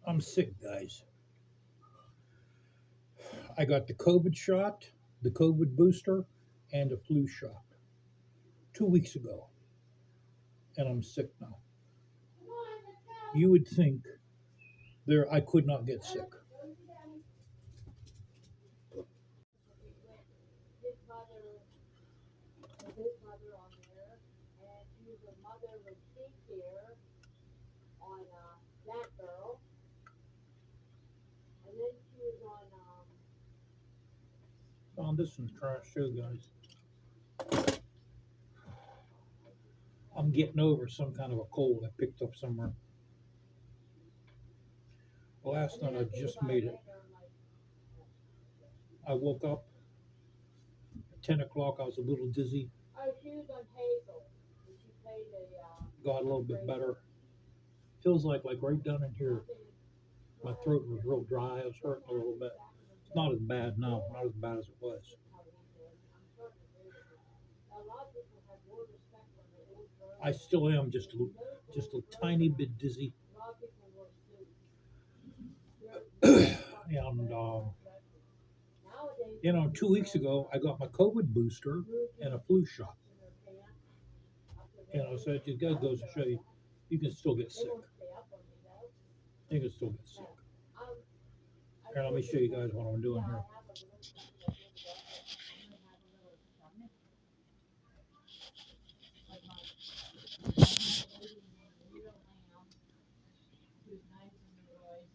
I'm sick, guys. I got the COVID shot, the COVID booster, and a flu shot 2 weeks ago, and I'm sick now. You would think there I could not get sick. Oh, this one's trash too, guys. I'm getting over some kind of a cold I picked up somewhere. Last night I just made it. I woke up at 10 o'clock. I was a little dizzy. Got a little bit better. Feels like right down in here, my throat was real dry. I was hurting a little bit. It's not as bad now, not as bad as it was. I still am just a tiny bit dizzy. And 2 weeks ago I got my COVID booster and a flu shot. So it just goes to show you, you can still get sick. You can still get sick. Here, let me show you guys what I'm doing here.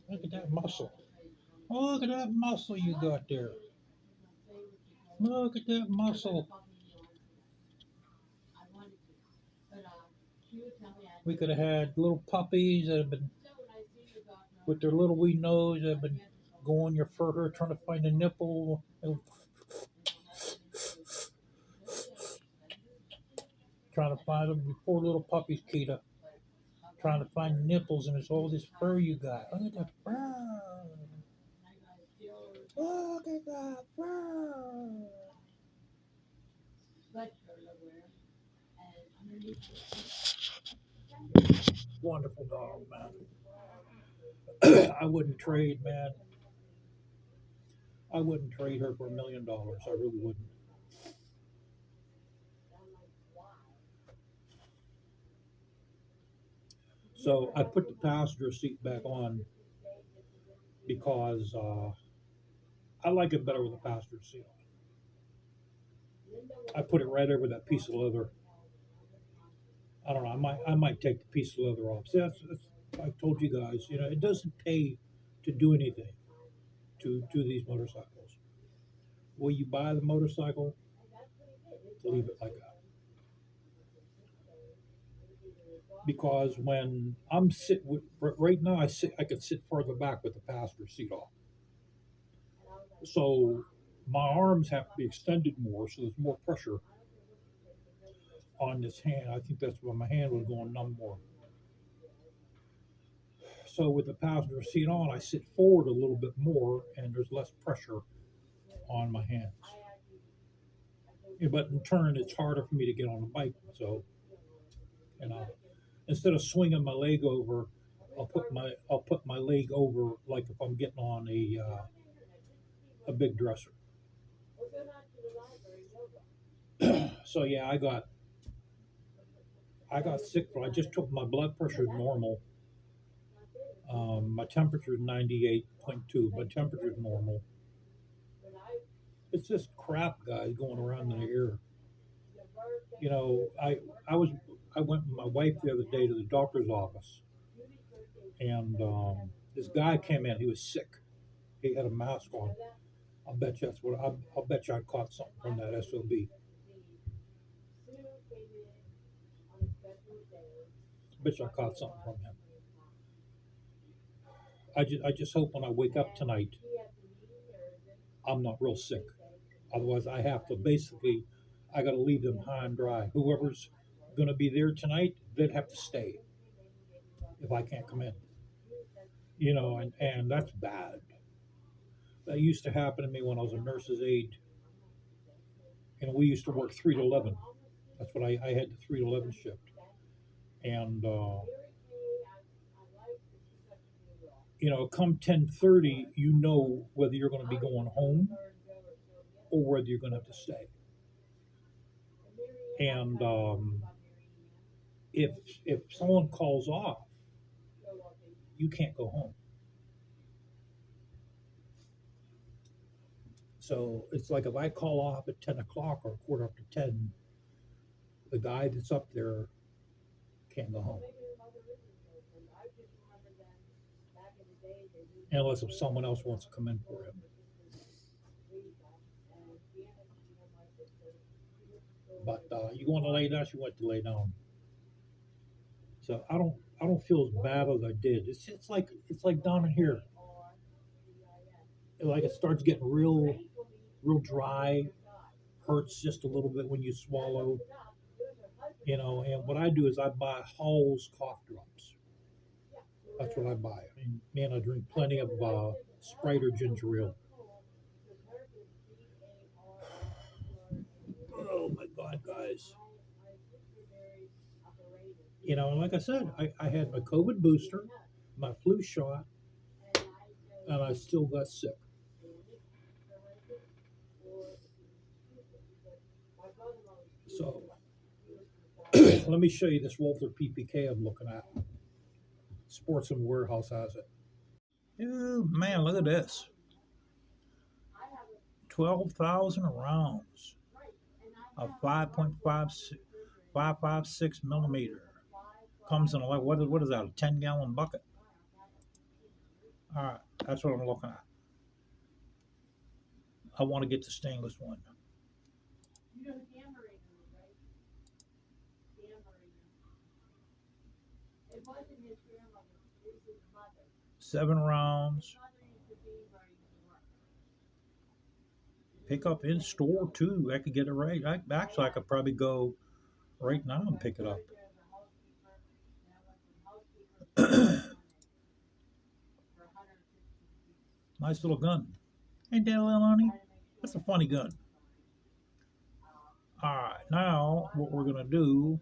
Look at that muscle. Look at that muscle you got there. Look at that muscle. We could have had little puppies that have been with their little wee nose that have been going your fur, trying to find a nipple. Trying to find them, you poor little puppies, Kita. Trying to find nipples, and it's all this fur you got. Look at that fur. Look at that fur. Wonderful dog, man. I wouldn't trade, man. I wouldn't trade her for $1 million. I really wouldn't. So I put the passenger seat back on because I like it better with the passenger seat on. I put it right over that piece of leather. I don't know. I might take the piece of leather off. See, that's I told you guys. It doesn't pay to do anything to these motorcycles. Will you buy the motorcycle? Leave it like that. Because when I'm right now, I could sit further back with the passenger seat off. So my arms have to be extended more, so there's more pressure on this hand. I think that's why my hand was going numb more. So with the passenger seat on, I sit forward a little bit more, and there's less pressure on my hands. Yeah, but in turn, it's harder for me to get on the bike. So, you know, instead of swinging my leg over, I'll put my leg over like if I'm getting on a big dresser. So yeah, I got sick. But I just took my blood pressure normal. My temperature is 98.2. My temperature is normal. It's just crap, guys, going around in the air. You know, I was I went with my wife the other day to the doctor's office, and this guy came in. He was sick. He had a mask on. I'll bet you I caught something from that SOB. Bet you I caught something from him. I just hope when I wake up tonight, I'm not real sick. Otherwise, I got to leave them high and dry. Whoever's going to be there tonight, they'd have to stay if I can't come in. And that's bad. That used to happen to me when I was a nurse's aide, and we used to work 3 to 11. That's what I had the 3 to 11 shift, and come 10:30, you know whether you're going to be going home or whether you're going to have to stay. And if if someone calls off, you can't go home. So it's like if I call off at 10 o'clock or quarter after 10, the guy that's up there can't go home unless if someone else wants to come in for him. But you want to lay down, she went to lay down. So I don't feel as bad as I did. It's like down in here. Like it starts getting real dry, hurts just a little bit when you swallow. And what I do is I buy Hall's cough drops. That's what I buy. I mean, man, I drink plenty of Sprite or ginger ale. Oh my God, guys! And like I said, I had my COVID booster, my flu shot, and I still got sick. So let me show you this Walther PPK I'm looking at. Sports and Warehouse has it. Oh man, look at this. 12,000 rounds of 5.556 millimeter. Comes in what is that? A 10-gallon bucket. All right, that's what I'm looking at. I want to get the stainless one. Seven rounds. Pick up in store too. I could get it right. I could probably go right now and pick it up. Nice little gun. Ain't that a little honey? That's a funny gun. All right, now what we're gonna do?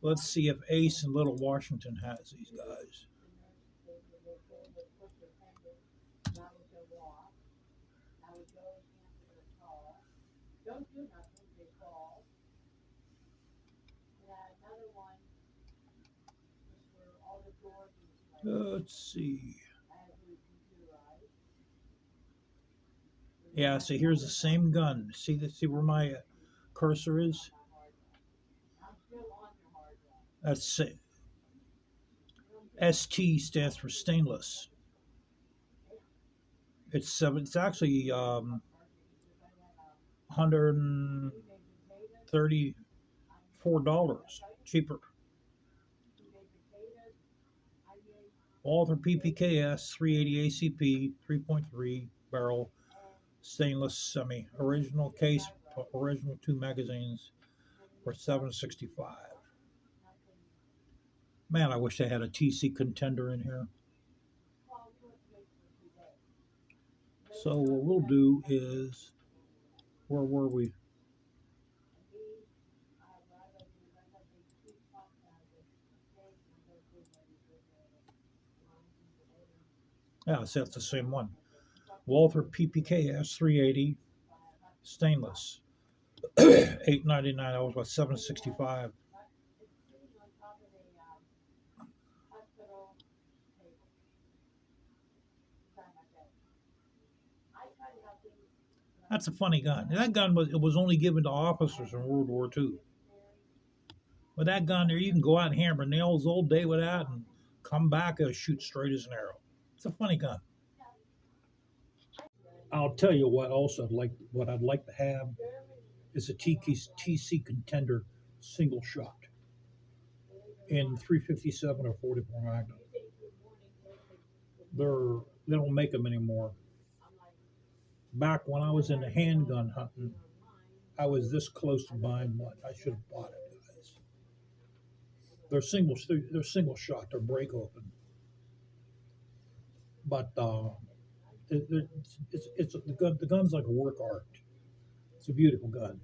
Let's see if Ace in Little Washington has these guys. Let's see. Yeah, so here's the same gun. See where my cursor is? That's ST stands for stainless. It's actually $134 cheaper. Walther PPKS 380 ACP 3.3 barrel stainless semi original case, original 2 magazines for $765. Man, I wish they had a TC contender in here. So what we'll do is, where were we? Yeah, see, that's the same one. Walther PPKS 380 stainless. $8.99. I was about $7.65. That's a funny gun. That gun was only given to officers in World War II. With that gun there, you can go out and hammer nails all day with that and come back and shoot straight as an arrow. It's a funny gun. I'll tell you what. Also, what I'd like to have is a TC contender single shot in 357 or 44 Magnum. They don't make them anymore. Back when I was in the handgun hunting, I was this close to buying one. I should have bought it, guys. They're single shot. They're break open. But it's the gun. The gun's like a work art. It's a beautiful gun.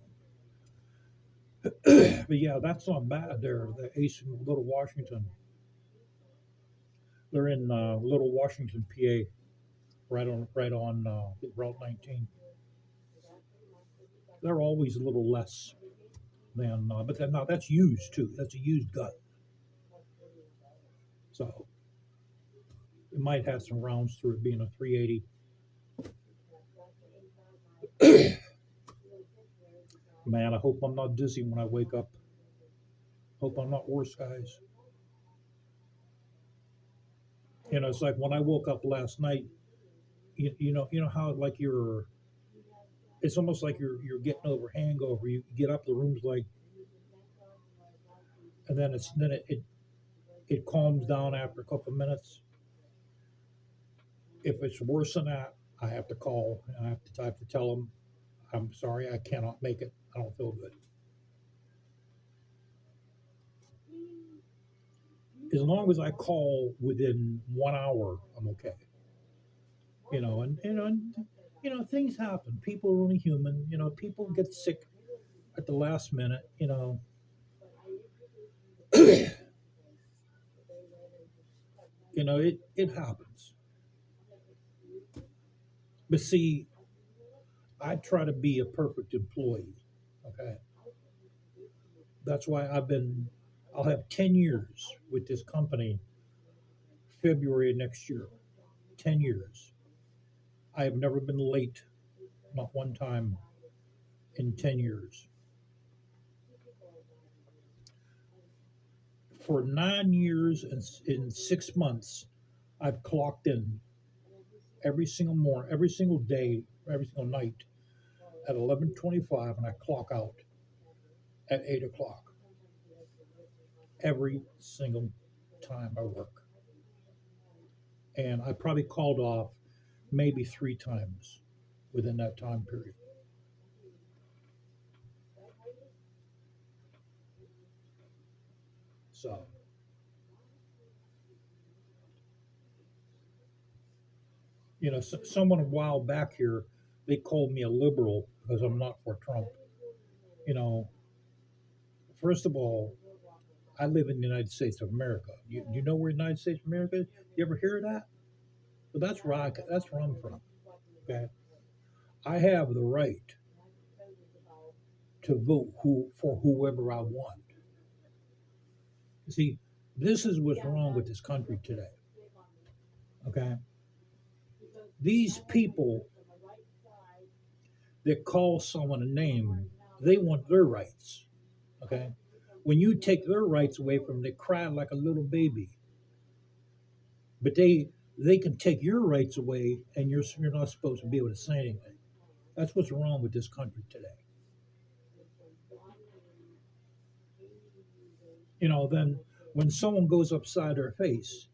But yeah, that's not bad there. The Ace in Little Washington. They're in Little Washington, PA, right on Route 19. They're always a little less than, but no, that's used too. That's a used gun, so it might have some rounds through it being a 380. Man, I hope I'm not dizzy when I wake up. Hope I'm not worse, guys. It's like when I woke up last night. You know how like it's almost like you're getting over hangover. You get up, the room's like, and then it calms down after a couple of minutes. If it's worse than that, I have to call and I have to tell them, I'm sorry, I cannot make it. I don't feel good. As long as I call within 1 hour, I'm okay. And things happen. People are only human. People get sick at the last minute. It happens. But see, I try to be a perfect employee. Okay, that's why I'll have 10 years with this company. February of next year. 10 years. I have never been late, not one time in 10 years. For 9 years and in 6 months, I've clocked in every single morning, every single day, every single night at 11:25, and I clock out at 8 o'clock every single time I work. And I probably called off maybe 3 times within that time period. So, someone a while back here, they called me a liberal because I'm not for Trump. You know, First of all, I live in the United States of America. You know where the United States of America is? You ever hear of that? Well, that's where I'm from. Okay, I have the right to vote for whoever I want. See, this is what's wrong with this country today. Okay, these people that call someone a name, they want their rights. Okay, when you take their rights away from them, they cry like a little baby. But they can take your rights away, and you're not supposed to be able to say anything. That's what's wrong with this country today. Then when someone goes upside their face,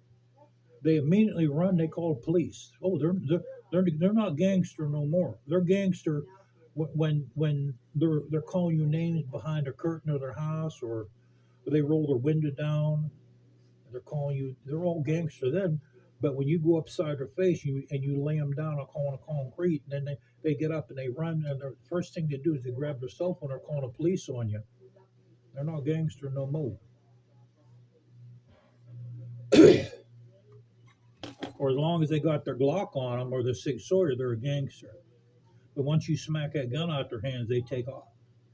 they immediately run. They call the police. Oh, they're not gangster no more. They're gangster when they're calling you names behind a curtain of their house, or they roll their window down. They're calling you. They're all gangster then. But when you go upside their face, you lay them down on concrete, and then they get up and they run, and the first thing they do is they grab their cell phone. They're calling the police on you. They're not gangster no more. Or as long as they got their Glock on them or their Sig Sauer, they're a gangster. But once you smack that gun out their hands, they take off.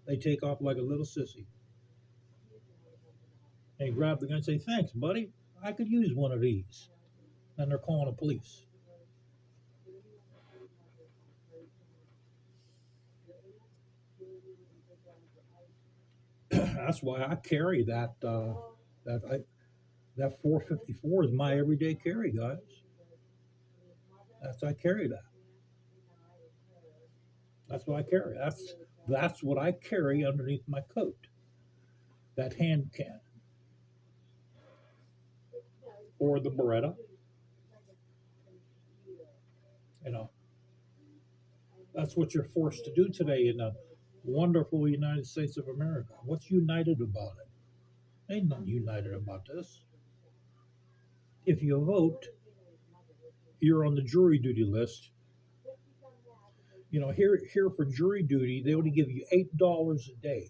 They take off like a little sissy. They grab the gun and say, "Thanks, buddy. I could use one of these." And they're calling the police. That's why I carry that I, that 454 is my everyday carry, guys. I carry that. That's what I carry. That's what I carry underneath my coat. That hand cannon or the Beretta. You know, that's what you're forced to do today in the wonderful United States of America. What's united about it? Ain't nothing united about this. If you vote, you're on the jury duty list. Here for jury duty, they only give you $8 a day.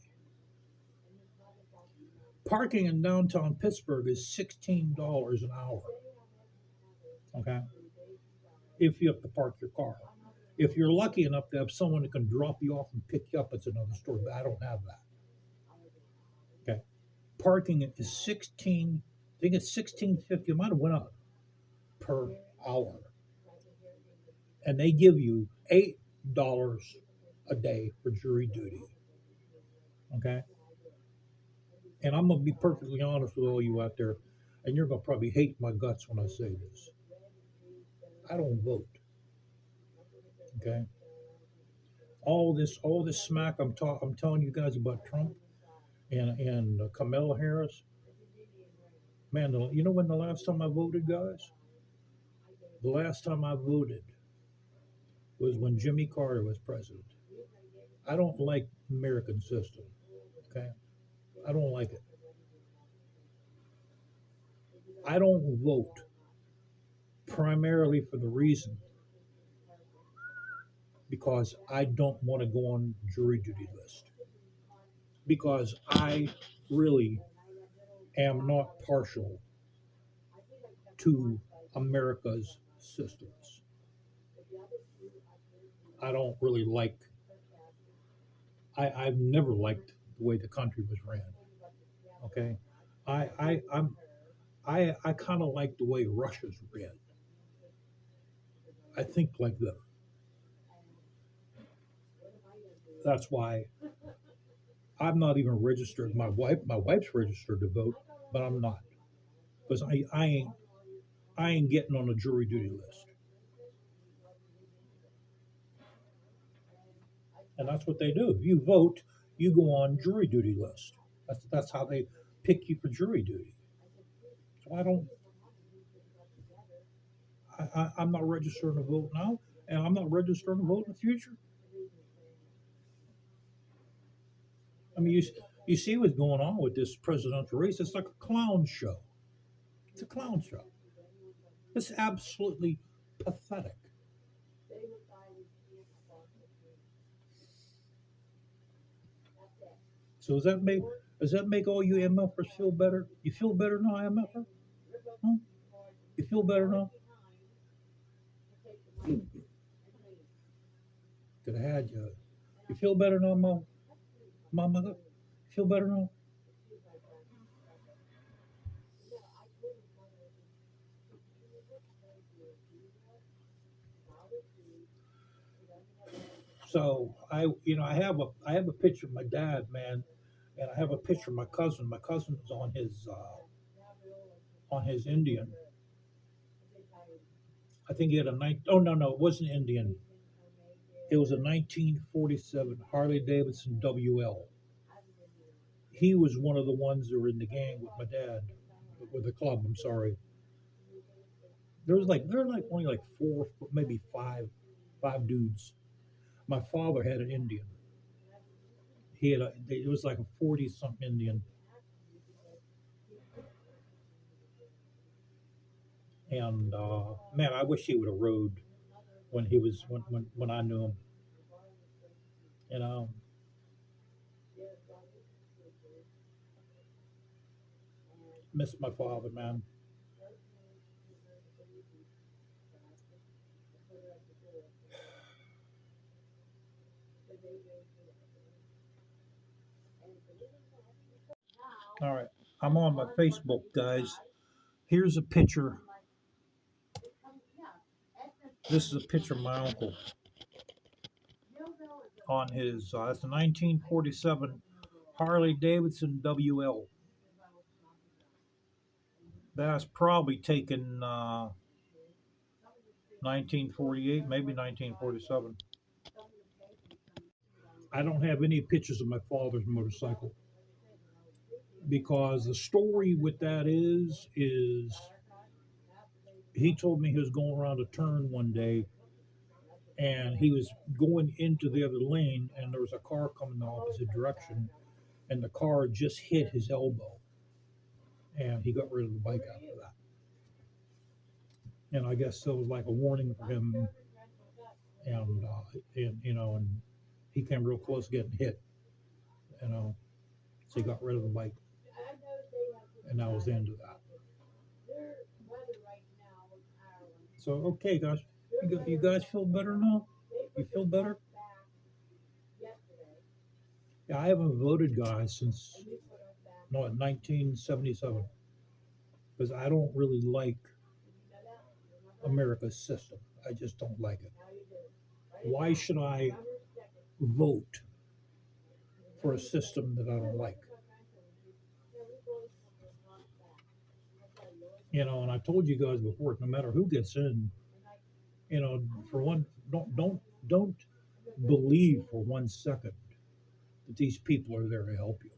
Parking in downtown Pittsburgh is $16 an hour. Okay, if you have to park your car. If you're lucky enough to have someone that can drop you off and pick you up, it's another story. But I don't have that. Okay, parking is 16. I think it's 16.50. It might have went up per hour, and they give you $8 a day for jury duty. Okay, and I'm gonna be perfectly honest with all you out there, and you're gonna probably hate my guts when I say this. I don't vote. Okay, all this smack I'm telling you guys about Trump and Kamala Harris. Man, you know when the last time I voted, guys? The last time I voted was when Jimmy Carter was president. I don't like American system. Okay, I don't like it. I don't vote primarily for the reason because I don't want to go on jury duty list because I really am not partial to America's systems. I don't really like. I've never liked the way the country was ran. Okay, I kind of like the way Russia's ran. I think like them. That's why I'm not even registered. My wife's registered to vote, but I'm not because I ain't getting on a jury duty list. And that's what they do. If you vote, you go on jury duty list. That's how they pick you for jury duty. So I'm not registering to vote now, and I'm not registering to vote in the future. I mean, you see what's going on with this presidential race? It's like a clown show. It's a clown show. It's absolutely pathetic. So does that make all you MFers feel better? You feel better now, MFer? Huh? You feel better now? Could have had you. You feel better now, mother? You feel better now? So I have a picture of my dad, man, and I have a picture of my cousin. My cousin was on his Indian. I think he had a nine. Oh no, it wasn't Indian. It was a 1947 Harley Davidson WL. He was one of the ones that were in the gang with my dad, with the club. I'm sorry. There were like only like four, maybe five dudes. My father had an Indian. It was like a 40 something Indian, and man, I wish he would have rode when I knew him. You know, miss my father, man. All right, I'm on my Facebook, guys. Here's a picture. This is a picture of my uncle on his. That's a 1947 Harley Davidson WL. That's probably taken 1948, maybe 1947. I don't have any pictures of my father's motorcycle because the story with that is he told me he was going around a turn one day and he was going into the other lane and there was a car coming the opposite direction and the car just hit his elbow and he got rid of the bike after that. And I guess that was like a warning for him, and he came real close to getting hit, you know. So he got rid of the bike, and that was the end of that. So, okay, guys, you guys feel better now? You feel better? Yeah, I haven't voted, guys, since no, 1977 because I don't really like America's system. I just don't like it. Why should I vote for a system that I don't like? And I told you guys before, no matter who gets in, for one, don't believe for 1 second that these people are there to help you.